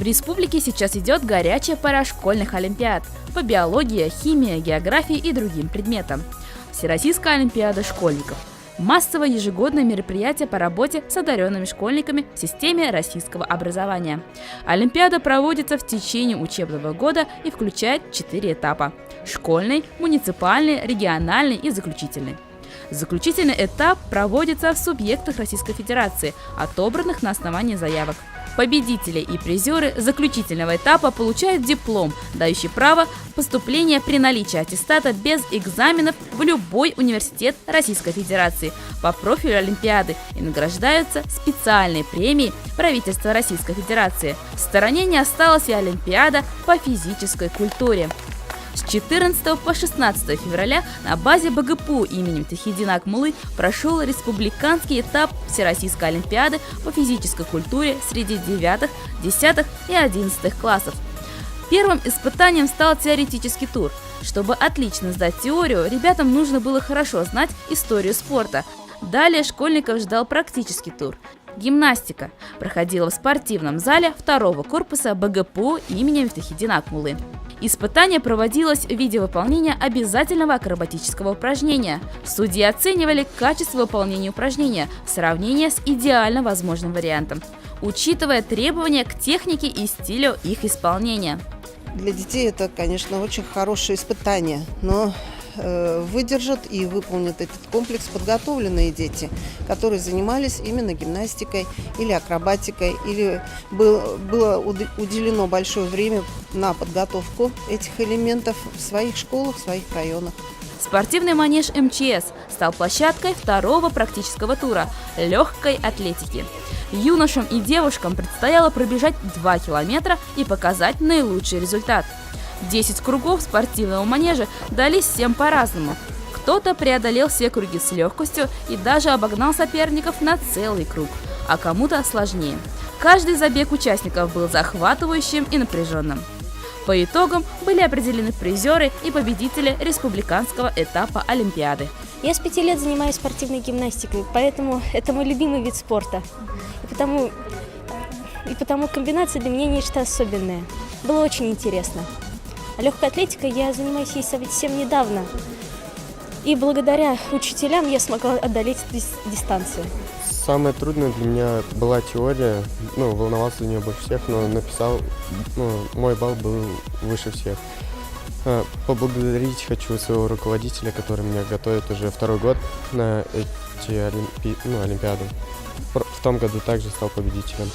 В республике сейчас идет горячая пора школьных олимпиад по биологии, химии, географии и другим предметам. Всероссийская олимпиада школьников – массовое ежегодное мероприятие по работе с одаренными школьниками в системе российского образования. Олимпиада проводится в течение учебного года и включает 4 этапа – школьный, муниципальный, региональный и заключительный. Заключительный этап проводится в субъектах Российской Федерации, отобранных на основании заявок. Победители и призеры заключительного этапа получают диплом, дающий право поступления при наличии аттестата без экзаменов в любой университет Российской Федерации по профилю Олимпиады и награждаются специальной премией правительства Российской Федерации. В стороне не осталась и Олимпиада по физической культуре. С 14 по 16 февраля на базе БГПУ имени Тахидина Акмуллы прошел республиканский этап Всероссийской олимпиады по физической культуре среди 9, 10 и 11 классов. Первым испытанием стал теоретический тур. Чтобы отлично сдать теорию, ребятам нужно было хорошо знать историю спорта. Далее школьников ждал практический тур. Гимнастика проходила в спортивном зале 2-го корпуса БГПУ имени Тахидина Акмуллы. Испытание проводилось в виде выполнения обязательного акробатического упражнения. Судьи оценивали качество выполнения упражнения в сравнении с идеально возможным вариантом, учитывая требования к технике и стилю их исполнения. Для детей это, конечно, очень хорошее испытание, но выдержат и выполнят этот комплекс подготовленные дети, которые занимались именно гимнастикой или акробатикой, или было уделено большое время на подготовку этих элементов в своих школах, в своих районах. Спортивный манеж МЧС стал площадкой 2-го практического тура легкой атлетики. Юношам и девушкам предстояло пробежать 2 километра и показать наилучший результат. 10 кругов спортивного манежа дались всем по-разному. Кто-то преодолел все круги с легкостью и даже обогнал соперников на целый круг, а кому-то сложнее. Каждый забег участников был захватывающим и напряженным. По итогам были определены призеры и победители республиканского этапа Олимпиады. Я с 5 лет занимаюсь спортивной гимнастикой, поэтому это мой любимый вид спорта. И потому комбинация для меня нечто особенное. Было очень интересно. А легкой атлетикой я занимаюсь ей совсем недавно. И благодаря учителям я смогла одолеть дистанцию. Самое трудное для меня была теория. Волновался за нее больше всех, но мой балл был выше всех. Поблагодарить хочу своего руководителя, который меня готовит уже 2-й год на эти олимпиады. В том году также стал победителем.